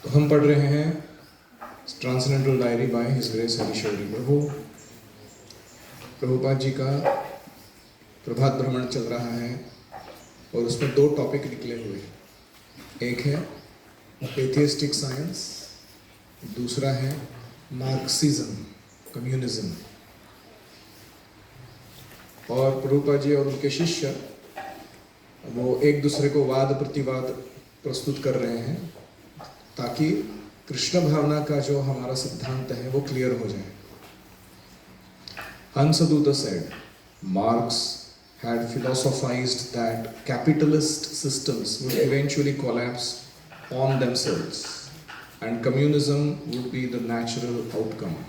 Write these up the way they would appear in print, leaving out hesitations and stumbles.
हम पढ़ रहे हैं transcendental diary by his grace Harishwari Prabhu. Prabhupada ji का प्रभात भ्रमण चल रहा है और उसमें दो टॉपिक निकले हुए हैं। एक है एथियस्टिक साइंस, दूसरा है मार्क्सिज्म, कम्युनिज्म। और प्रभुपाद जी और उनके शिष्य वो एक दूसरे को वाद प्रतिवाद प्रस्तुत कर रहे हैं ताकि कृष्ण भावना का जो हमारा सिद्धांत है वो क्लियर हो जाए। Hansadutta said, Marx had philosophized that capitalist systems would eventually collapse on themselves and communism would be the natural outcome.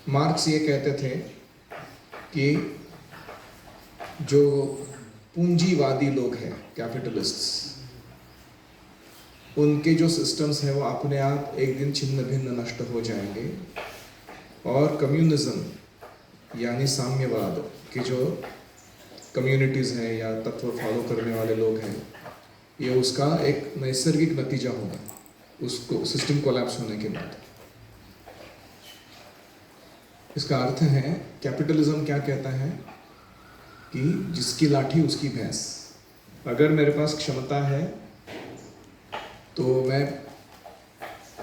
Marks ये कहते थे कि जो पूंजीवादी लोग हैं, कैपिटलिस्ट्स, उनके जो सिस्टम्स हैं वो अपने आप एक दिन छिन्न भिन्न नष्ट हो जाएंगे और कम्युनिज्म यानी साम्यवाद के जो कम्युनिटीज़ हैं या तत्व फॉलो करने वाले लोग हैं, ये उसका एक नैसर्गिक नतीजा होगा उसको सिस्टम कोलैप्स होने के बाद। इसका अर्थ है कैपिटलिज्म क्या कहता है कि जिसकी लाठी उसकी भैंस। अगर मेरे पास क्षमता है तो मैं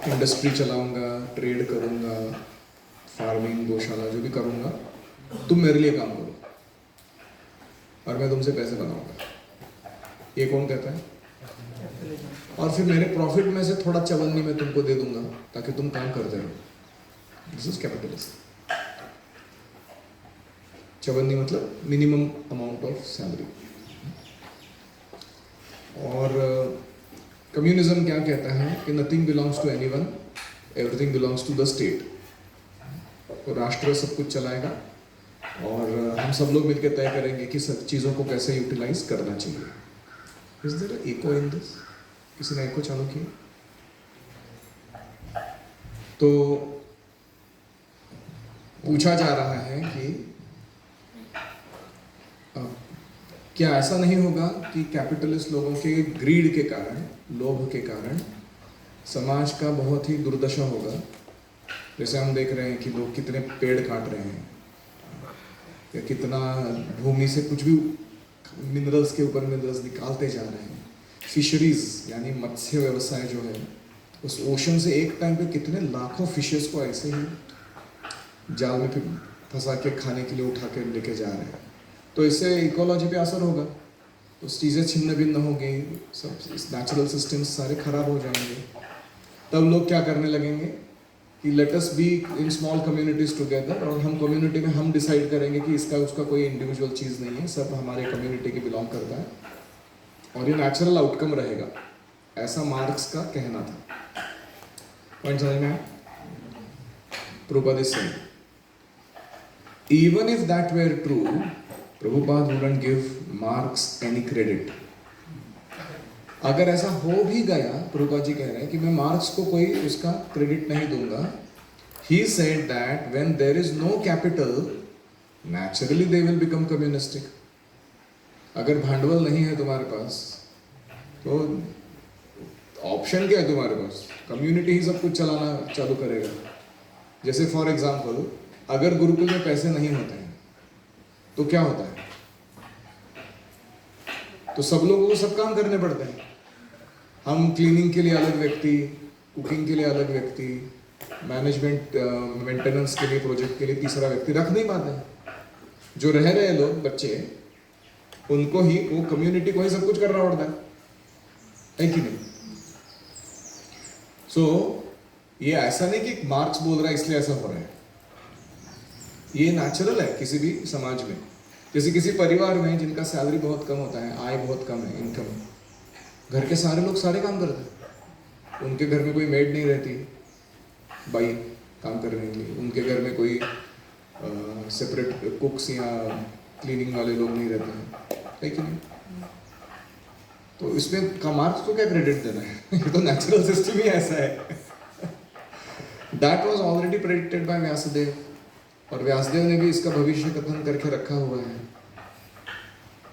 इंडस्ट्री चलाऊंगा, ट्रेड करूंगा, फार्मिंग, गौशाला जो भी करूंगा, तुम मेरे लिए काम करो और मैं तुमसे पैसे बनाऊंगा। ये कौन कहता है? और फिर मेरे प्रॉफिट में से थोड़ा चवन्नी मैं तुमको दे दूंगा ताकि तुम काम करते रहो। This is capitalism. चवन्नी मतलब मिनिमम अमाउंट ऑफ सैलरी। और कम्युनिज्म क्या कहता है कि nothing belongs to anyone, everything belongs to the state. तो राष्ट्र सब कुछ चलाएगा और हम सब लोग मिलकर तय करेंगे कि सब चीज़ों को कैसे यूटिलाइज करना चाहिए। Is there echo in this? किसी ने इको चालू किया? तो पूछा जा रहा है कि क्या ऐसा नहीं होगा कि कैपिटलिस्ट लोगों के ग्रीड के कारण, लोभ के कारण समाज का बहुत ही दुर्दशा होगा। जैसे हम देख रहे हैं कि लोग कितने पेड़ काट रहे हैं या कितना भूमि से कुछ भी मिनरल्स के ऊपर मिनरल्स निकालते जा रहे हैं। फिशरीज यानी मत्स्य व्यवसाय जो है, उस ओशन से एक टाइम पे कितने लाखों फिशेस को ऐसे ही जाल में फंसा के खाने के लिए उठा के लेके जा रहे हैं। तो इससे इकोलॉजी पे असर होगा, तो चीज़ें छिन्न भिन्न होंगी, सब नेचुरल सिस्टम्स सारे खराब हो जाएंगे। तब लोग क्या करने लगेंगे कि let us be in small communities together, और हम कम्युनिटी में हम डिसाइड करेंगे कि इसका उसका कोई इंडिविजुअल चीज़ नहीं है, सब हमारे कम्युनिटी के बिलोंग करता है और ये नेचुरल आउटकम रहेगा। ऐसा मार्क्स का कहना था। पॉइंट समझ में आया? Prabhupada is saying even if that were true, Prabhupada wouldn't give Marx any credit. अगर ऐसा हो भी गया, प्रभुपाद जी कह रहे हैं कि मैं मार्क्स को कोई उसका क्रेडिट नहीं दूंगा। He said that when there is no capital, naturally they will become communistic. अगर भांडवल नहीं है तुम्हारे पास तो ऑप्शन क्या है तुम्हारे पास? कम्युनिटी ही सब कुछ चलाना चालू करेगा। जैसे फॉर एग्जाम्पल, अगर गुरुकुल में पैसे नहीं होते हैं तो क्या होता है? तो सब लोगों को सब काम करने पड़ते हैं। हम क्लीनिंग के लिए अलग व्यक्ति, कुकिंग के लिए अलग व्यक्ति, मैनेजमेंट मेंटेनेंस के लिए, प्रोजेक्ट के लिए तीसरा व्यक्ति रख नहीं पाते हैं। जो रह रहे लोग, बच्चे, उनको ही, वो कम्युनिटी को ही सब कुछ करना पड़ता है कि नहीं? सो ये ऐसा नहीं कि मार्क्स बोल रहा है इसलिए ऐसा हो रहा है। ये नेचुरल है किसी भी समाज में। जैसे किसी परिवार में जिनका सैलरी बहुत कम होता है, आय बहुत कम है, इनकम, घर के सारे लोग सारे काम करते हैं। उनके घर में कोई मेड नहीं रहती बाई काम करने के लिए, उनके घर में कोई सेपरेट कुक्स या क्लीनिंग वाले लोग नहीं रहते हैं, है कि नहीं? तो इसमें का मार्क्स को क्या क्रेडिट देना है? ये तो नेचुरल सिस्टम ही ऐसा है। That was already predicted by Vyasadev, और व्यासदेव ने भी इसका भविष्य कथन करके रखा हुआ है।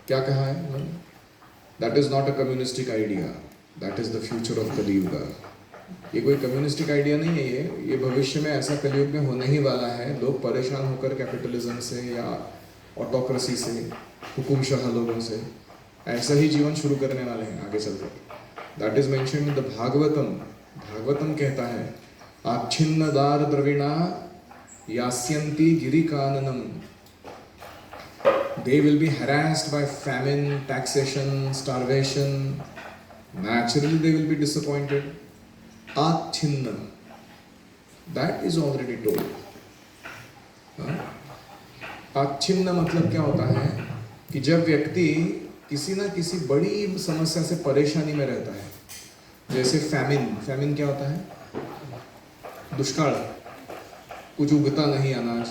क्या कहा है? That is not a communistic idea. That is the future of Kaliyuga. ये कोई कम्युनिस्टिक आइडिया नहीं है, ये भविष्य में ऐसा कलियुग में होने ही वाला है। लोग परेशान होकर कैपिटलिज्म से या ऑटोक्रेसी से, हुकुमशाह लोगों से ऐसा ही जीवन शुरू करने वाले हैं आगे चलकर। That is mention in the Bhagavatam. Bhagavatam कहता है आच्छिन्न दार द्रविणा यास्यन्ति गिरिकाननम। They will be harassed by famine, taxation, starvation. Naturally, they will be disappointed. Achhinna. That is already told. अच्छिन्न मतलब क्या होता है कि जब व्यक्ति किसी ना किसी बड़ी समस्या से परेशानी में रहता है, जैसे फैमिन क्या होता है? दुष्काल, कुछ उगता नहीं अनाज,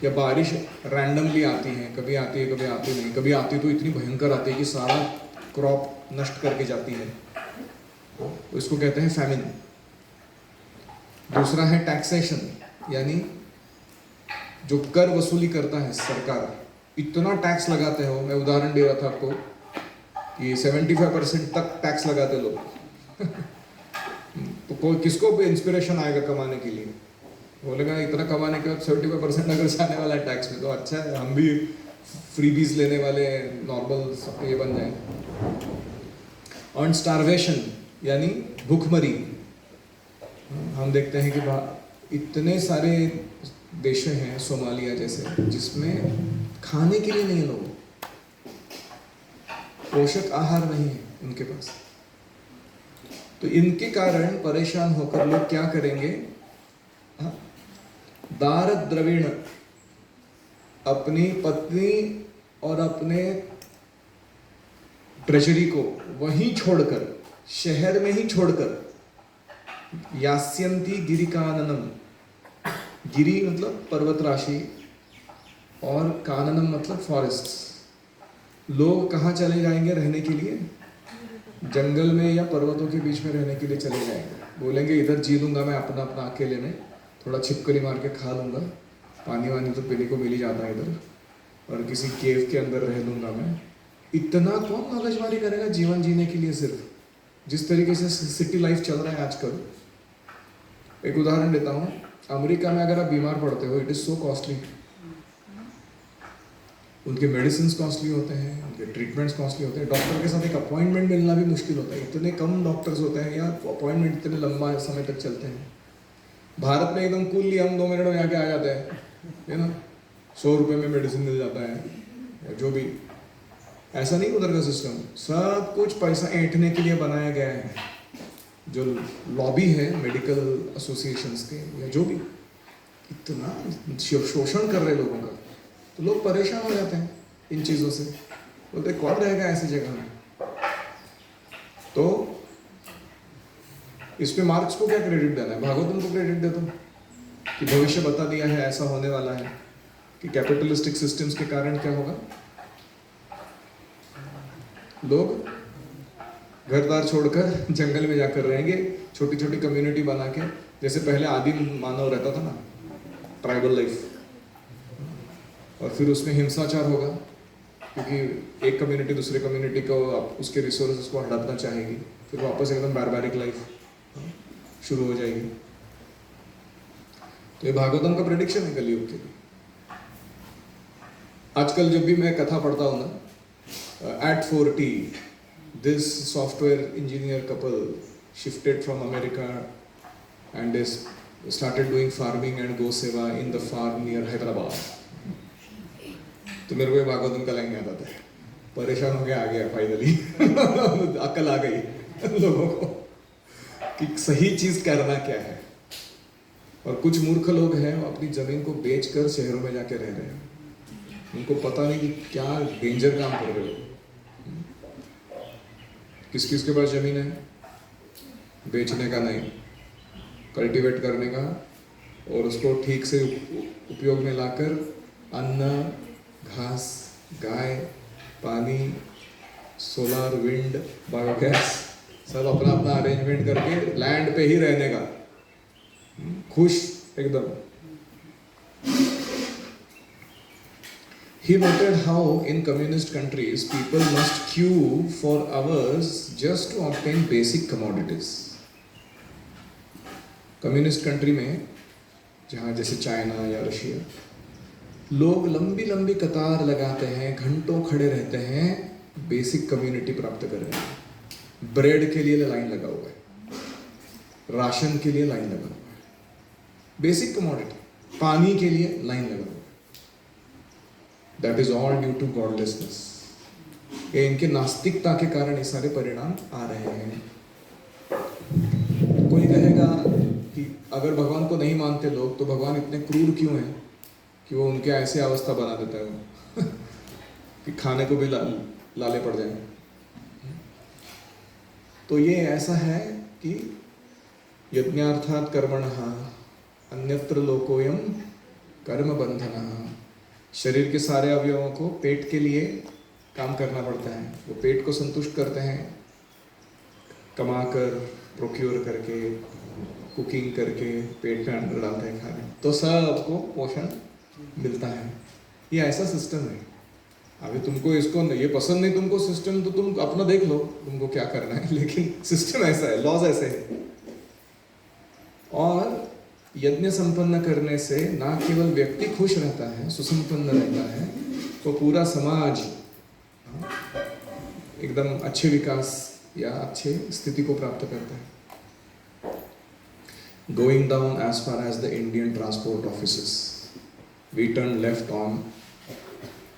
या बारिश रैंडमली आती है, कभी आती है कभी आती नहीं, कभी आती तो इतनी भयंकर आती है कि सारा क्रॉप नष्ट करके जाती है, तो इसको कहते हैं फैमिन। दूसरा है टैक्सेशन, यानी जो कर वसूली करता है सरकार, इतना टैक्स लगाते हो। मैं उदाहरण दे रहा था आपको कि 75% तक टैक्स लगाते लोग तो किसको इंस्पिरेशन आएगा कमाने के लिए? बोलेगा इतना कमाने के बाद 75% अगर जाने वाला है टैक्स में, तो अच्छा है, हम भी फ्रीबीज लेने वाले नॉर्मल ये बन जाए। और स्टारवेशन यानी भूखमरी। हम देखते हैं कि इतने सारे देश हैं, सोमालिया जैसे, जिसमें खाने के लिए नहीं, लोग पोषक आहार नहीं है उनके पास। तो इनके कारण परेशान होकर लोग क्या करेंगे? दार द्रविण, अपनी पत्नी और अपने ट्रेजरी को वहीं छोड़कर, शहर में ही छोड़कर, यास्यन्ति गिरिकाननम। गिरी मतलब पर्वत राशि और काननम मतलब फॉरेस्ट्स। लोग कहाँ चले जाएंगे रहने के लिए? जंगल में या पर्वतों के बीच में रहने के लिए चले जाएंगे। बोलेंगे इधर जी लूंगा मैं अपना अपना अकेले में, थोड़ा छिपकली मार के खा लूंगा, पानी वानी तो पीने को मिल ही जाता है इधर, और किसी केव के अंदर रह लूंगा मैं। इतना कौन मगजमारी करेगा जीवन जीने के लिए? सिर्फ जिस तरीके से सिटी लाइफ चल रहा है आजकल। एक उदाहरण देता हूँ, अमेरिका में अगर आप बीमार पड़ते हो, इट इज़ सो कॉस्टली। उनके मेडिसिन कॉस्टली होते हैं, उनके ट्रीटमेंट्स कॉस्टली होते हैं, डॉक्टर के साथ एक अपॉइंटमेंट मिलना भी मुश्किल होता है, इतने कम डॉक्टर्स होते हैं, या अपॉइंटमेंट इतने लंबा समय तक चलते हैं। भारत में एकदम कूल हम 2 मिनट में आके आ जाते हैं, है ना, 100 रुपये में मेडिसिन मिल जाता है, या जो भी। ऐसा नहीं उधर का सिस्टम, सब कुछ पैसा ऐंठने के लिए बनाया गया है। जो लॉबी है मेडिकल एसोसिएशंस के या जो भी, इतना शोषण कर रहे लोगों का, तो लोग परेशान हो जाते हैं इन चीज़ों से। बोलते कौन रहेगा ऐसी जगह में? तो इस पे मार्क्स को क्या क्रेडिट देना है? भागवतम को क्रेडिट देता हूँ कि भविष्य बता दिया है, ऐसा होने वाला है कि कैपिटलिस्टिक सिस्टम्स के कारण क्या होगा? लोग घर द्वार छोड़कर जंगल में जाकर रहेंगे, छोटी छोटी कम्युनिटी बना के, जैसे पहले आदिम मानव रहता था ना, ट्राइबल लाइफ। और फिर उसमें हिंसाचार होगा, क्योंकि एक कम्युनिटी दूसरे कम्युनिटी को उसके रिसोर्सेज को हड़पना चाहेगी, फिर वापस एकदम बारबारिक लाइफ शुरू हो जाएगी। तो ये भागवतम का प्रेडिक्शन है कलयुग के लिए। आजकल जब भी मैं कथा पढ़ता हूँ ना, at 40 this software engineer couple shifted from America and they started doing farming and go seva in the farm near Hyderabad. तो मेरे को ये भागवतम का लाइन याद आता है, परेशान हो गया, आ गया फाइनली अकल आ गई लोगों को कि सही चीज करना क्या है। और कुछ मूर्ख लोग हैं, वो अपनी जमीन को बेचकर शहरों में जाके रह रहे हैं, उनको पता नहीं कि क्या डेंजर काम कर रहे हो। किस किस के पास जमीन है? बेचने का नहीं, कल्टीवेट करने का, और उसको ठीक से उपयोग में लाकर अन्न, घास, गाय, पानी, सोलर, विंड, बायोगैस, सब अपना अपना अरेंजमेंट करके लैंड पे ही रहने का, खुश एकदम। He noted how in communist countries people must queue for hours just to obtain basic commodities. Communist country में, जहाँ जैसे चाइना या रशिया, लोग लंबी लंबी कतार लगाते हैं, घंटों खड़े रहते हैं बेसिक कम्युनिटी प्राप्त करने में। ब्रेड के लिए लाइन लगा हुआ है, राशन के लिए लाइन लगा हुआ है, बेसिक कमोडिटी, पानी के लिए लाइन लगा हुआ है। That is all due to godlessness. ये इनके नास्तिकता के कारण ये सारे परिणाम आ रहे हैं। कोई कहेगा कि अगर भगवान को नहीं मानते लोग तो भगवान इतने क्रूर क्यों हैं कि वो उनके ऐसे अवस्था बना देता है वो कि खाने को भी लाले पड़ जाए। तो ये ऐसा है कि यज्ञार्थात् कर्मणः अन्यत्र लोकोयम कर्म बंधनः। शरीर के सारे अवयवों को पेट के लिए काम करना पड़ता है। वो पेट को संतुष्ट करते हैं कमाकर, प्रोक्योर करके, कुकिंग करके पेट में अंदर डालते हैं खाने, तो सबको पोषण मिलता है। ये ऐसा सिस्टम है। अभी तुमको इसको ये पसंद नहीं तुमको सिस्टम, तो तुम अपना देख लो तुमको क्या करना है, लेकिन सिस्टम ऐसा है, लॉज ऐसे है। और यज्ञ संपन्न करने से ना केवल व्यक्ति खुश रहता है, सुसंपन्न रहता है, तो पूरा समाज एकदम अच्छे विकास या अच्छे स्थिति को प्राप्त करता है। Going down as far as the Indian transport offices, we turn left on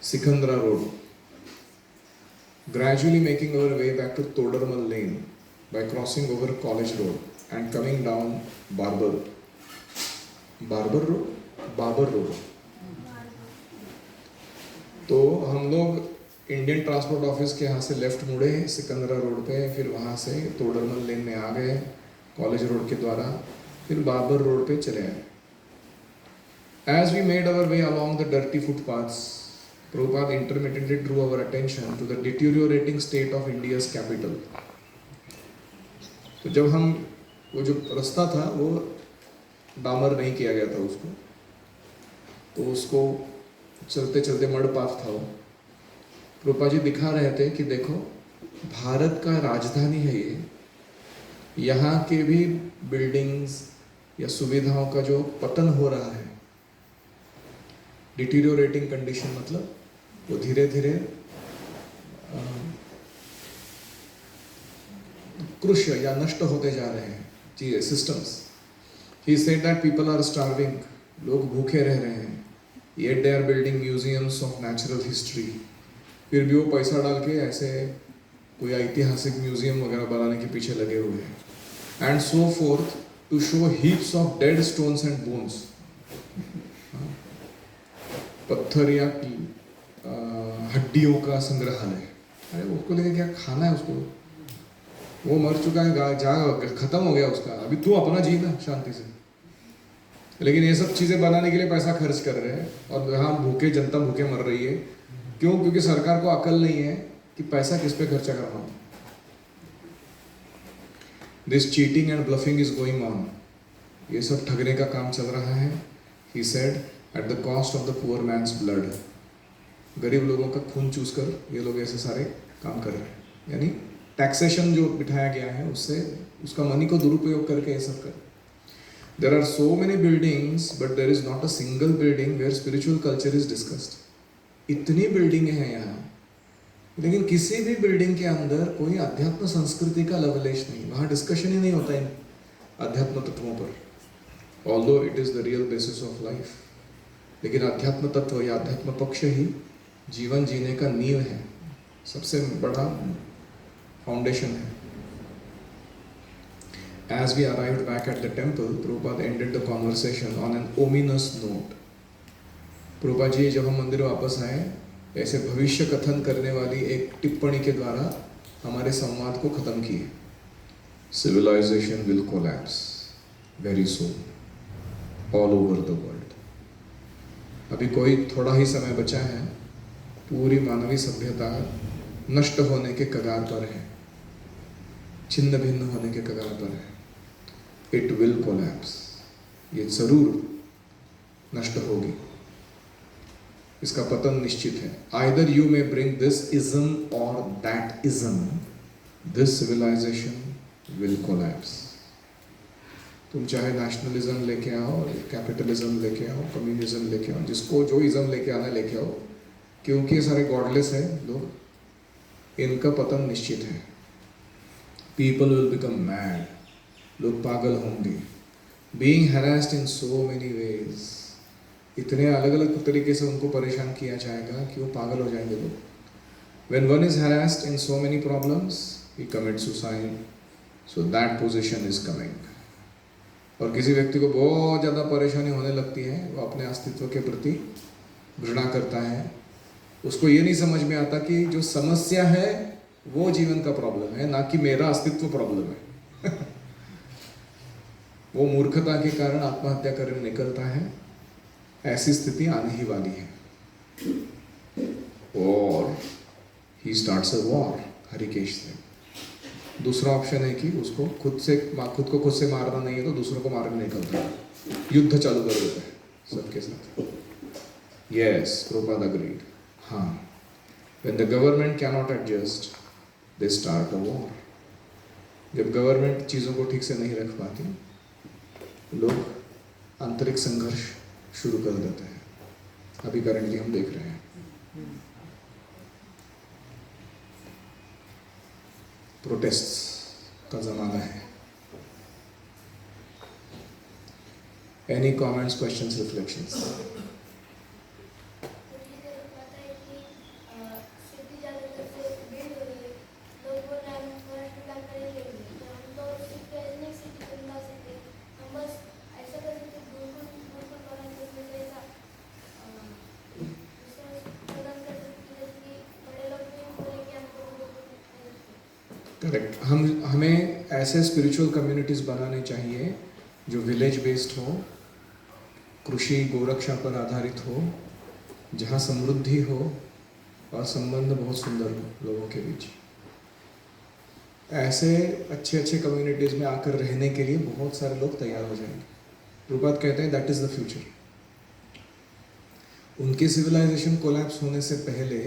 Sikandra Road, gradually making our way back to Todarmal Lane by crossing over College Road and coming down Barber Road. तो हम लोग Indian transport office के यहाँ से left मुड़े Sikandra road पे, फिर वहाँ से तोडरमल लेन में आ गए कॉलेज रोड के द्वारा, फिर बाबर रोड पे चले आए। As we made our way along the dirty footpaths, Prabhupada intermittently drew our attention to the deteriorating state of India's capital. तो जब हम वो जो रास्ता था वो डामर नहीं किया गया था उसको, तो उसको चलते चलते मड पाथ था वो। प्रभुपाद जी दिखा रहे थे कि देखो भारत का राजधानी है ये, यहाँ के भी बिल्डिंग्स या सुविधाओं का जो पतन हो रहा है, डिटीरियोरेटिंग कंडीशन, मतलब वो धीरे धीरे कृश या नष्ट होते जा रहे हैं चीजें, systems. He said that people are starving, लोग भूखे रह रहे हैं, yet they are building museums of natural history। फिर भी वो पैसा डाल के ऐसे कोई ऐतिहासिक म्यूजियम वगैरह बनाने के पीछे लगे हुए हैं, and so forth, to show heaps of dead stones and bones। पत्थर या हड्डियों का संग्रहालय। अरे उसको लेके क्या खाना है उसको, वो मर चुका है, जा खत्म हो गया उसका, अभी तू अपना जीना शांति से। लेकिन ये सब चीजें बनाने के लिए पैसा खर्च कर रहे हैं, और यहाँ भूखे जनता भूखे मर रही है। क्यों? क्योंकि सरकार को अकल नहीं है कि पैसा किस पे खर्चा करना हो। This cheating and bluffing is going on. ये सब ठगने का काम चल रहा है। He said at the cost of the poor man's blood. गरीब लोगों का खून चूस कर ये लोग ऐसे सारे काम कर रहे हैं, यानी टैक्सेशन जो बिठाया गया है उससे उसका मनी को दुरुपयोग करके ये सब कर। There are so many buildings, but there is not a single building where spiritual culture is discussed। इतनी बिल्डिंगें हैं यहाँ, लेकिन किसी भी बिल्डिंग के अंदर कोई अध्यात्म संस्कृति का लवलेश नहीं, वहाँ डिस्कशन ही नहीं होता इन अध्यात्म तत्वों पर, although it is the real basis of life। लेकिन अध्यात्म तत्व या अध्यात्म पक्ष ही जीवन जीने का नींव है, सबसे बड़ा फाउंडेशन है। As we arrived back at the temple, Prabhupada ended the conversation on an ominous note। Prabhupada ji जब हम मंदिर वापस आए, ऐसे भविष्य कथन करने वाली एक टिप्पणी के द्वारा हमारे संवाद को खत्म किए। Civilization will collapse very soon all over the world। अभी कोई थोड़ा ही समय बचा है, पूरी मानवीय सभ्यता नष्ट होने के कगार पर है, छिन्न भिन्न होने के कगार पर है। It will collapse, ये जरूर नष्ट होगी। इसका पतन निश्चित है. Either you may bring this ism और that ism, this civilization will collapse. तुम चाहे नेशनलिज्म लेके आओ, कैपिटलिज्म लेके आओ, कम्युनिज्म लेके आओ, जिसको जो इज्म लेके आना लेके आओ, क्योंकि ये सारे गॉडलेस है लोग, इनका पतन निश्चित है. पीपल विल बिकम मैड, लोग पागल होंगे. बीइंग हैरेस्ड इन सो मेनी वेज, इतने अलग अलग तरीके से उनको परेशान किया जाएगा कि वो पागल हो जाएंगे लोग. When one is harassed in so many problems, he commits suicide. So that position is coming. और किसी व्यक्ति को बहुत ज़्यादा परेशानी होने लगती है, वो अपने अस्तित्व के प्रति घृणा करता है. उसको ये नहीं समझ में आता कि जो समस्या है वो जीवन का प्रॉब्लम है, ना कि मेरा अस्तित्व प्रॉब्लम है. वो मूर्खता के कारण आत्महत्या करने निकलता है. ऐसी स्थिति आने ही वाली है. और he starts a war Harikesh से. दूसरा ऑप्शन है कि उसको खुद को खुद से मारना नहीं है तो दूसरों को मारने निकलता है, युद्ध चालू कर देता है सबके साथ. Yes, Prabhupada agreed. हाँ, when the government can not adjust, they start a war. जब गवर्नमेंट चीज़ों को ठीक से नहीं रख पाती, लोग आंतरिक संघर्ष शुरू कर देते हैं. अभी करंटली हम देख रहे हैं. प्रोटेस्ट्स का ज़माना है. Any comments, questions, reflections? Correct. हमें ऐसे स्पिरिचुअल कम्युनिटीज़ बनाने चाहिए जो विलेज बेस्ड हो, कृषि गोरक्षा पर आधारित हो, जहाँ समृद्धि हो और संबंध बहुत सुंदर हो लोगों के बीच. ऐसे अच्छे अच्छे कम्युनिटीज़ में आकर रहने के लिए बहुत सारे लोग तैयार हो जाएंगे. प्रभुपाद कहते हैं दैट इज़ द फ्यूचर. उनके सिविलाइजेशन कोलैप्स होने से पहले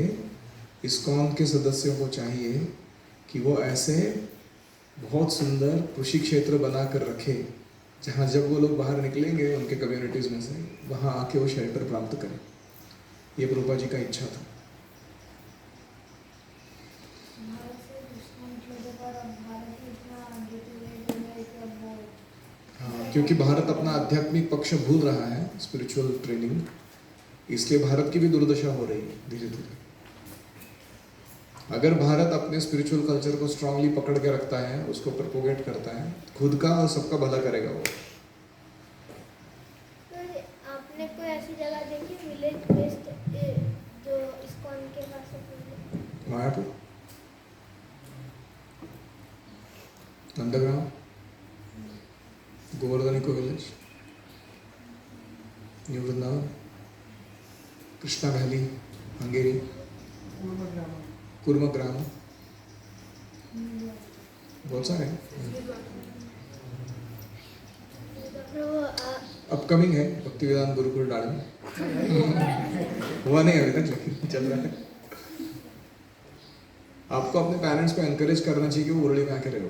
इस्कॉन के सदस्यों को चाहिए कि वो ऐसे बहुत सुंदर कृषि क्षेत्र बना कर रखे जहाँ जब वो लोग बाहर निकलेंगे उनके कम्युनिटीज़ में से, वहाँ आके वो शेल्टर प्राप्त करें. ये प्रभुपाद जी का इच्छा था. हाँ, क्योंकि भारत अपना आध्यात्मिक पक्ष भूल रहा है, स्पिरिचुअल ट्रेनिंग, इसलिए भारत की भी दुर्दशा हो रही है धीरे धीरे. अगर भारत अपने स्पिरिचुअल कल्चर को स्ट्रांगली पकड़ के रखता है, उसको प्रोपोगेट करता है, खुद का और सबका भला करेगा वो. तो आपने कोई ऐसी जगह देखी विलेज बेस्ड जो इस्कॉन के पास है? Mayapur, Nandgram, Govardhan eco village, new Vrindavan, Krishna valley, Hungary, Kurmagram, बहुत सारे हैं. अपकमिंग है भक्ति वेदांत गुरुकुल डाल में. हुआ नहीं अभी तक लेकिन चल रहा है. आपको अपने पेरेंट्स को एनकरेज करना चाहिए कि वो उरली में आके रहो.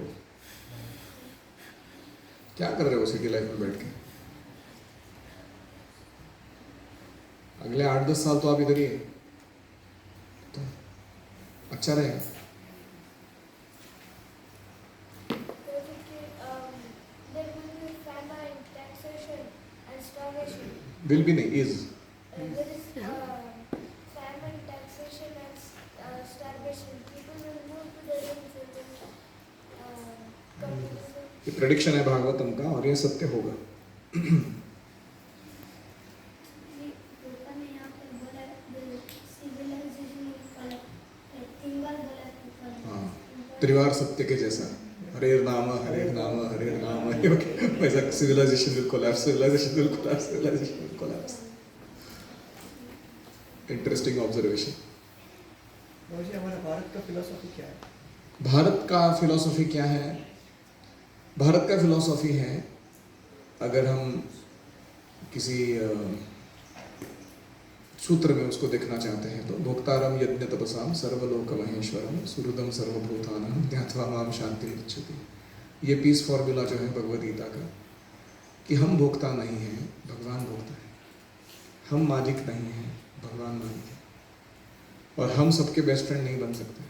क्या कर रहे हो सिटी लाइफ में बैठ के? अगले 8-10 साल तो आप इधर ही है, तो अच्छा रहेगा. विल भी नहीं, इज. ये प्रेडिक्शन है भागवतम का और ये सत्य होगा. हाँ, त्रिवार सत्य के जैसा, हरे नाम हरे नाम हरे नाम, वैसा civilization will collapse, civilization will collapse, civilization will collapse. Interesting observation. हमारा भारत का फिलॉसफी क्या है? भारत का फिलॉसफी क्या है? भारत का फिलॉसफी है, अगर हम किसी सूत्र में उसको देखना चाहते हैं तो भोक्तारम यज्ञ तपसाम सर्वलोक महेश्वरम सुहृदम सर्वभूतानां ज्ञात्वा माम शांति इच्छति। ये पीस फॉर्मूला जो है भगवद गीता का, कि हम भोक्ता नहीं हैं, भगवान भोक्ता है। हम मालिक नहीं हैं, भगवान मालिक है। और हम सबके बेस्ट फ्रेंड नहीं बन सकते,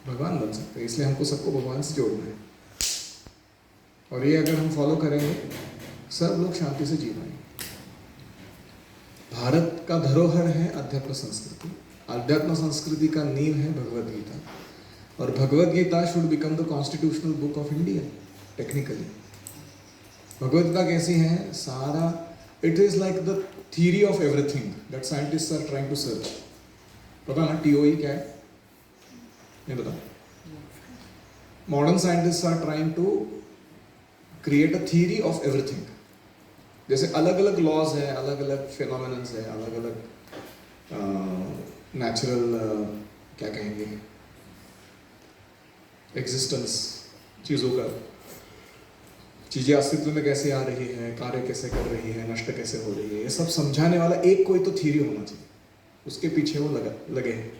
भगवान बन सकते हैं। इसलिए हमको सबको भगवान से जोड़ना है। और ये अगर हम फॉलो करेंगे, सब लोग शांति से जी पाएंगे। भारत का धरोहर है अध्यात्म संस्कृति। अध्यात्म संस्कृति का नींव है भगवद गीता। और Bhagavad Gita should become the constitutional book of India technically. Bhagavad Gita कैसी है? सारा it is like the theory of everything that scientists are trying to search. पता ना TOE क्या है? नहीं पता। Modern scientists are trying to create a theory of everything. जैसे अलग अलग लॉज है, अलग अलग फिनोमिनन्स है, अलग अलग नेचुरल क्या कहेंगे, एग्जिस्टेंस चीज़ों का, चीज़ें अस्तित्व में कैसे आ रही है, कार्य कैसे कर रही है, नष्ट कैसे हो रही है, ये सब समझाने वाला एक कोई तो थ्योरी होना चाहिए। उसके पीछे वो लगे हैं।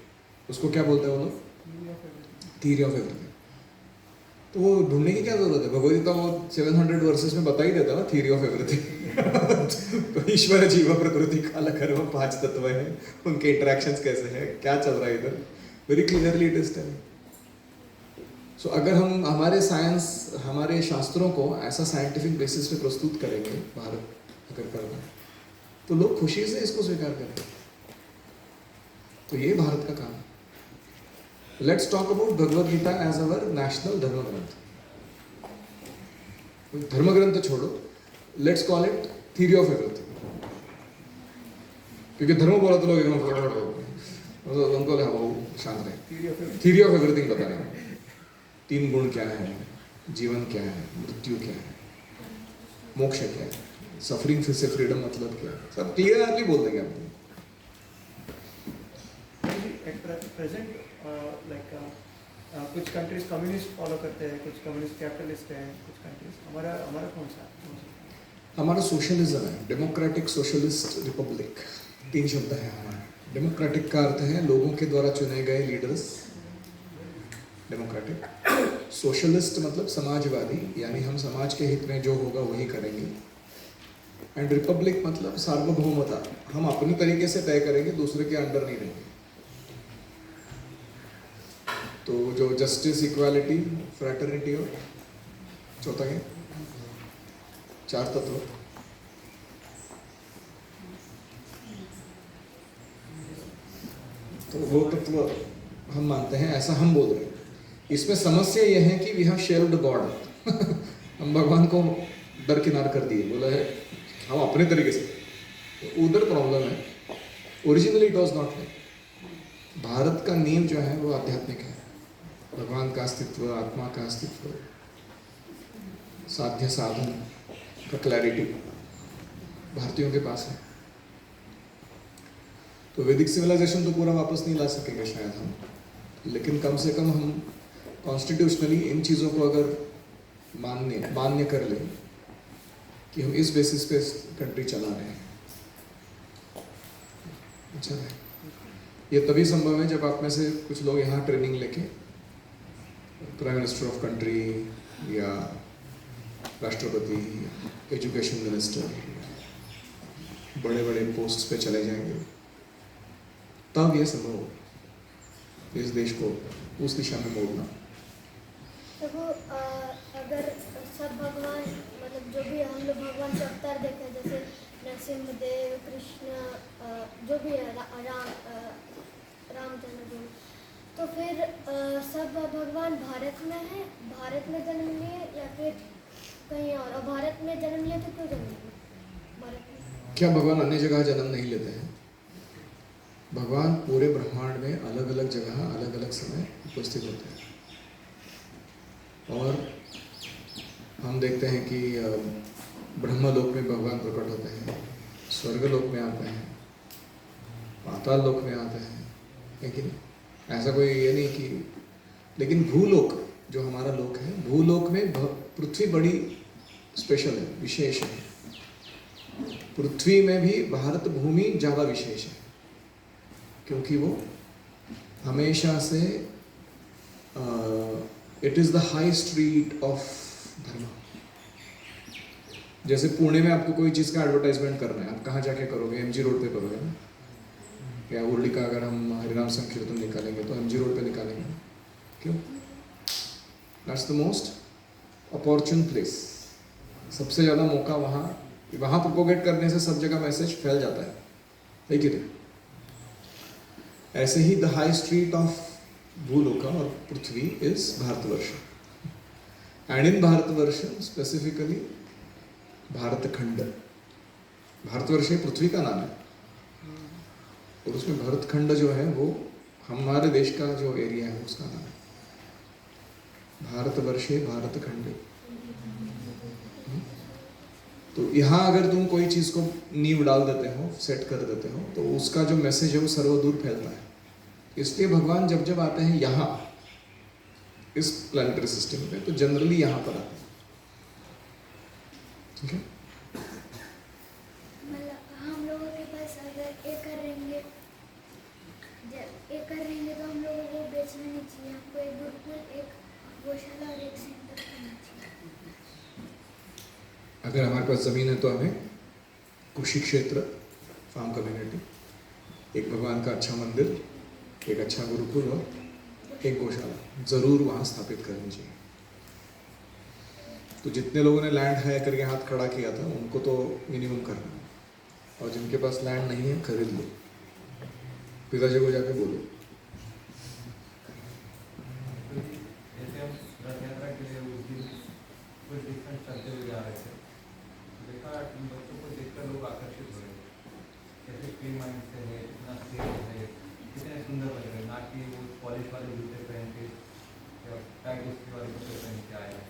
उसको क्या बोलते हैं वो लोग? Theory of everything. तो वो ढूंढने की क्या जरूरत है? भगवद गीता वो 700 वर्सेस में बता ही देता ना थ्योरी ऑफ एवरीथिंग। तो ईश्वर जीव प्रकृति काल कर्म 5 तत्व है, उनके इंटरेक्शंस कैसे हैं, क्या चल रहा है इधर, very clearly it is telling. So अगर हम हमारे साइंस, हमारे शास्त्रों को ऐसा साइंटिफिक बेसिस पे प्रस्तुत करेंगे, भारत अगर कर रहा है, तो लोग खुशी से इसको स्वीकार करेंगे। तो ये भारत का काम है। Let's talk about Bhagavad Gita as our national dharma granth. धर्म ग्रंथ छोड़ो, let's call it theory of everything. क्योंकि धर्म बोला तो लोग एकदम उनको शांत रहे। थ्योरी ऑफ एवरीथिंग बता रहे हैं। 3 गुण क्या है, जीवन क्या है, मृत्यु क्या है, मोक्ष क्या है, सफरिंग फिर से फ्रीडम मतलब क्या है, सब क्लियरली बोल देंगे आपको। प्रेजेंट कुछ कंट्रीज कम्युनिस्ट फॉलो करते हैं, कुछ कम्युनिस्ट कैपिटलिस्ट हैं, कुछ कंट्रीज। हमारा कौन सा? हमारा सोशलिज्म है, डेमोक्रेटिक सोशलिस्ट रिपब्लिक। 3 शब्द है हमारा। डेमोक्रेटिक का अर्थ है लोगों के द्वारा चुने गए लीडर्स, डेमोक्रेटिक। सोशलिस्ट मतलब समाजवादी, यानी हम समाज के हित में जो होगा वही करेंगे। एंड रिपब्लिक मतलब सार्वभौमता, हम अपने तरीके से तय करेंगे, दूसरे के अंडर नहीं रहेंगे। तो जो जस्टिस, इक्वालिटी, फ्रैटर्निटी और चौथा क्या? 4 तत्व। तो वो तत्व हम मानते हैं, ऐसा हम बोल रहे हैं। इसमें समस्या यह है कि वी हैव शेल्ड गॉड। हम भगवान को दरकिनार कर दिए, बोला है हम अपने तरीके से। तो उधर प्रॉब्लम है। Originally it was not like. Bharat का नींव जो है वो आध्यात्मिक है। भगवान का अस्तित्व, आत्मा का अस्तित्व, साध्य साधन का क्लैरिटी भारतीयों के पास है। तो वैदिक सिविलाइजेशन तो पूरा वापस नहीं ला सकेंगे शायद हम, लेकिन कम से कम हम कॉन्स्टिट्यूशनली इन चीज़ों को अगर मान्य कर लें कि हम इस बेसिस पे कंट्री चला रहे हैं, अच्छा है। ये तभी संभव है जब आप में से कुछ लोग यहाँ ट्रेनिंग लेके प्राइम मिनिस्टर ऑफ कंट्री या राष्ट्रपति, एजुकेशन मिनिस्टर, बड़े बड़े पोस्ट पे चले जाएंगे, तब ये संभव हो इस देश को उस दिशा में मोड़ना। देखो अगर सब भगवान, मतलब जो भी हम लोग भगवान के अवतार देखे, जैसे नरसिंहदेव, कृष्ण, जो भी है, रामचंद्र जी, तो फिर सब भगवान भारत में है, भारत में जन्म लिए या फिर कहीं और भारत में जन्म लिए तो क्यों जन्म लिए भारत में? क्या भगवान अन्य जगह जन्म नहीं लेते हैं? भगवान पूरे ब्रह्मांड में अलग अलग जगह, अलग अलग समय उपस्थित होते हैं। और हम देखते हैं कि ब्रह्मलोक में भगवान प्रकट होते हैं, स्वर्गलोक में आते हैं, पाताल लोक में आते हैं, है कि नहीं? ऐसा कोई ये नहीं कि, लेकिन भूलोक जो हमारा लोक है, भूलोक में पृथ्वी बड़ी स्पेशल है, विशेष है। पृथ्वी में भी भारत भूमि ज़्यादा विशेष है। क्योंकि वो हमेशा से it is the high street of धर्म। जैसे पुणे में आपको कोई चीज़ का एडवर्टाइजमेंट करना है, आप कहाँ जाके करोगे? एमजी रोड पे करोगे ना। या उर्ली का अगर हम हरिनाम संकीर्तन निकालेंगे तो एमजी रोड पे निकालेंगे। क्यों? That's the most opportune place. सबसे ज़्यादा मौका वहाँ प्रोपोगेट करने से सब जगह मैसेज फैल जाता है, है कि नहीं? ऐसे ही the high street of Bhuloka और Prithvi is Bharatvarsha. And in Bharatvarsha specifically Bharatkhand, Bharatvarsha पृथ्वी का नाम है, और उसमें भरतखंड जो है वो हमारे देश का जो एरिया है उसका नाम है भारतवर्षे भारतखंड। तो यहाँ अगर तुम कोई चीज़ को नींव डाल देते हो, सेट कर देते हो, तो उसका जो मैसेज है वो सर्वदूर फैलता है। इसलिए भगवान जब जब आते हैं यहाँ इस प्लानिटरी सिस्टम पे, तो जनरली यहाँ पर आते हैं। ठीक है? मतलब हम लोगों के पास अगर एकर रहेंगे तो हम लोगों को बेचना नहीं चाहिए। हमको एक गुरुकुल, एक गौशाला और एक सेंटर करना चाहिए। अगर हमारे पास ज़मीन है तो हमें कृषि क्षेत्र, फार्म कम्युनिटी, एक भगवान का अच्छा मंदिर, एक अच्छा गुरुकुल और एक गौशाला ज़रूर वहाँ स्थापित करनी चाहिए। तो जितने लोगों ने लैंड है करके हाथ खड़ा किया था उनको तो मिनिमम करना है, और जिनके पास लैंड नहीं है खरीद लो, पिताजी को जाके बोलो। जैसे हम रथ यात्रा के लिए उस दिन कुछ डिफरेंट चलते हुए जा रहे थे, देखा इन बच्चों को देखकर लोग आकर्षित हो रहे थे, कैसे फ्री माइंड से है, इतना सेफ है, कितने सुंदर लग रहे हैं। ना कि वो पॉलिश वाले जूते पहन के या टाइट स्टी वाले कपड़े पहन के आए हैं,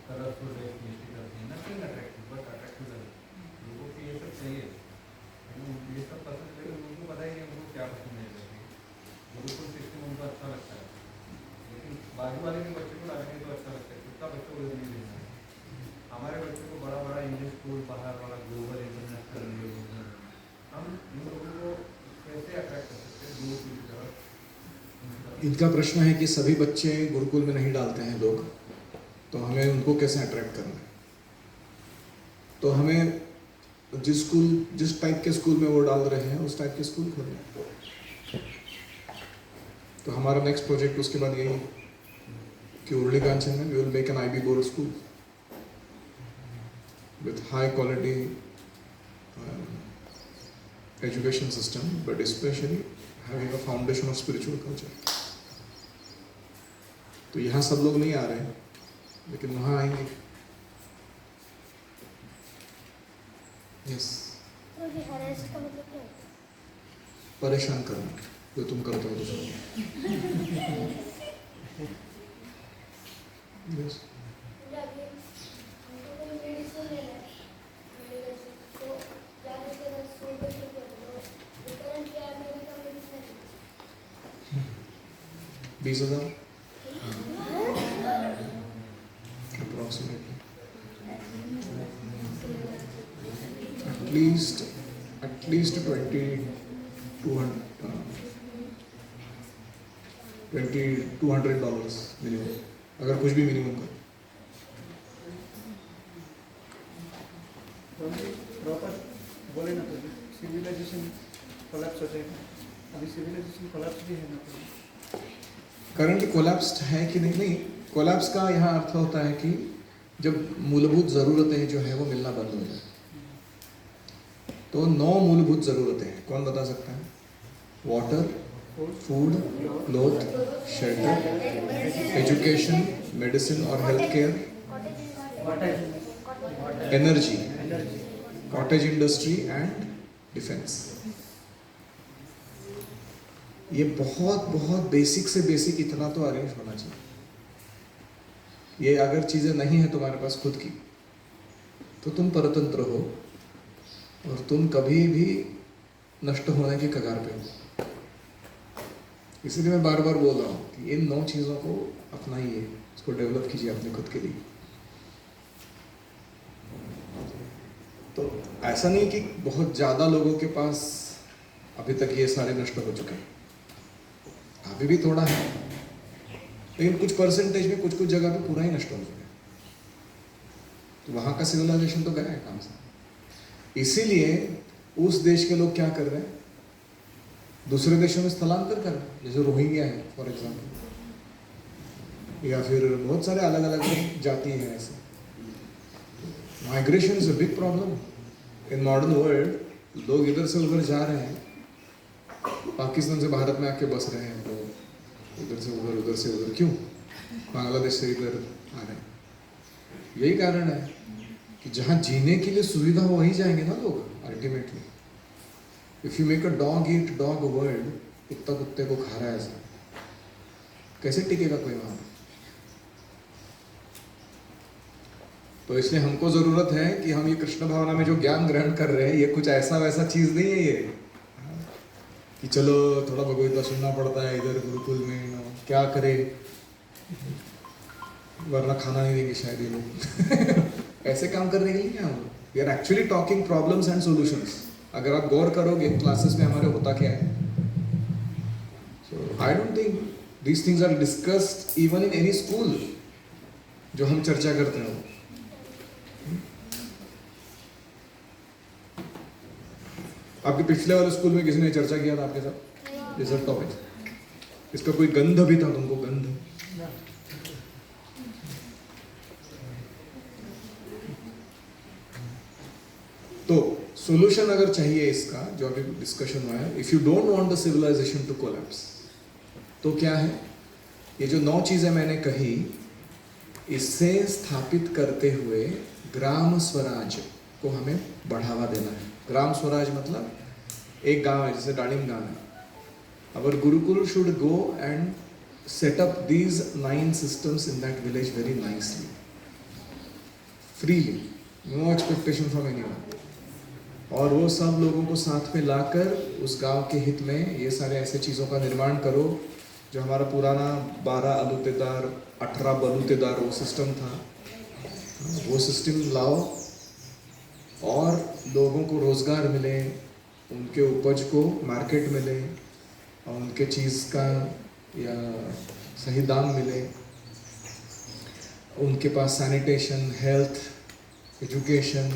कलरफुल ड्रेस निश्चित करते हैं, नथिंग अट्रैक्टिव बट अट्रैक्टिव लोगों को ये सब चाहिए, ये सब पसंद है। उनको पता ही नहीं उनको क्या पसंद है। गुरुकुल सिस्टम उनको अच्छा लगता है, लेकिन बाजू वाले के बच्चे को डालेंगे तो अच्छा लगता है, कितना बच्चों को नहीं देना है। हमारे बच्चों को बड़ा बड़ा इंग्लिश स्कूल, बाहर वाला ग्लोबल इंटरनेशनल, हम इन लोगों को कैसे अट्रैक्ट कर सकते हैं गुरुकुल की तरफ? इनका प्रश्न है कि सभी बच्चे गुरुकुल में नहीं डालते हैं लोग, तो हमें उनको कैसे अट्रैक्ट करना है? तो हमें जिस टाइप के स्कूल में वो डाल रहे हैं उस टाइप के स्कूल खोलना। तो हमारा नेक्स्ट प्रोजेक्ट उसके बाद यही है कि उर्ली कांचन में we will make an IB board school with high quality education system, but especially having a foundation of spiritual culture. तो यहाँ सब लोग नहीं आ रहे हैं, लेकिन वहाँ आएंगे। यस, तो ये हरास का मतलब क्या होता है? परेशान करना जो तुम करते हो दूसरों को। Yes, $20,000 approximately. At least $200 minimum, अगर कुछ भी मिनिमम का। प्रॉपर बोले ना तो सिविलाइजेशन कोलैप्स हो जाएगा। अभी सिविलाइजेशन कोलैप्स भी है ना। करंटली कोलैप्स्ड है कि नहीं? कोलैप्स का यहाँ अर्थ होता है कि जब मूलभूत ज़रूरतें जो है वो मिलना बंद हो जाए। तो 9 मूलभूत ज़रूरतें हैं, कौन बता सकता है? Water, food, cloth, shelter, education, medicine और health care, energy, cottage industry and defence. ये बहुत बेसिक से बेसिक इतना तो अरेंज होना चाहिए। ये अगर चीज़ें नहीं है तुम्हारे पास खुद की, तो तुम परतंत्र हो और तुम कभी भी नष्ट होने के कगार पे हो। इसलिए मैं बार बार बोल रहा हूँ कि इन 9 चीज़ों को अपनाइए, इसको डेवलप कीजिए अपने खुद के लिए। तो ऐसा नहीं कि बहुत ज़्यादा लोगों के पास अभी तक ये सारे नष्ट हो चुके हैं, अभी भी थोड़ा है, लेकिन कुछ परसेंटेज में कुछ कुछ जगह पे पूरा ही नष्ट हो चुका है। तो वहाँ का सिविलाइजेशन तो गया है काम से। इसीलिए उस देश के लोग क्या कर रहे हैं, दूसरे देशों में स्थलांतर कर रहे हैं, जैसे रोहिंग्या है फॉर एग्जाम्पल, या फिर बहुत सारे अलग अलग जाति हैं ऐसे। Migration is a big problem in modern world. लोग इधर से उधर जा रहे हैं, पाकिस्तान से भारत में आके बस रहे हैं लोग, इधर से उधर, उधर से उधर, क्यों? बांग्लादेश से इधर आ रहे हैं। यही कारण है कि जहाँ जीने के लिए सुविधा हो वहीं जाएंगे ना लोग ultimately. If you make a dog eat dog world, कुत्ता कुत्ते को खा रहा है, ऐसा कैसे टिकेगा कोई वहाँ? तो इसलिए हमको जरूरत है कि हम ये कृष्ण भावना में जो ज्ञान ग्रहण कर रहे हैं, ये कुछ ऐसा वैसा चीज नहीं है ये कि चलो थोड़ा भगवद्गीता सुनना पड़ता है इधर गुरुकुल में, क्या करे वरना खाना नहीं देंगे शायद ये लोग। ऐसे काम करने के लिए क्या हम लोग? We are actually talking problems and solutions. अगर आप गौर करोगे क्लासेस में हमारे होता क्या है, so I don't think these things are discussed even in any school जो हम चर्चा करते हैं। आपके पिछले वाले स्कूल में किसी ने चर्चा किया था आपके साथ ये सब टॉपिक? इसका कोई गंध भी था तुमको? गंध तो सॉल्यूशन अगर चाहिए इसका, जो अभी डिस्कशन हुआ है, if you don't want the civilization to collapse, तो क्या है, ये जो 9 चीजें मैंने कही, इससे स्थापित करते हुए ग्राम स्वराज को हमें बढ़ावा देना है। ग्राम स्वराज मतलब एक गांव है, जैसे डालिम गांव है, our gurukul should go and set up these 9 systems in that village very nicely, freely, no expectation from anyone, और वो सब लोगों को साथ में लाकर उस गांव के हित में ये सारे ऐसे चीज़ों का निर्माण करो जो हमारा पुराना 12 अलूतेदार 18 बलूतेदार वो सिस्टम था, वो सिस्टम लाओ और लोगों को रोज़गार मिले, उनके उपज को मार्केट मिले और उनके चीज़ का या सही दाम मिले, उनके पास सैनिटेशन, हेल्थ, एजुकेशन,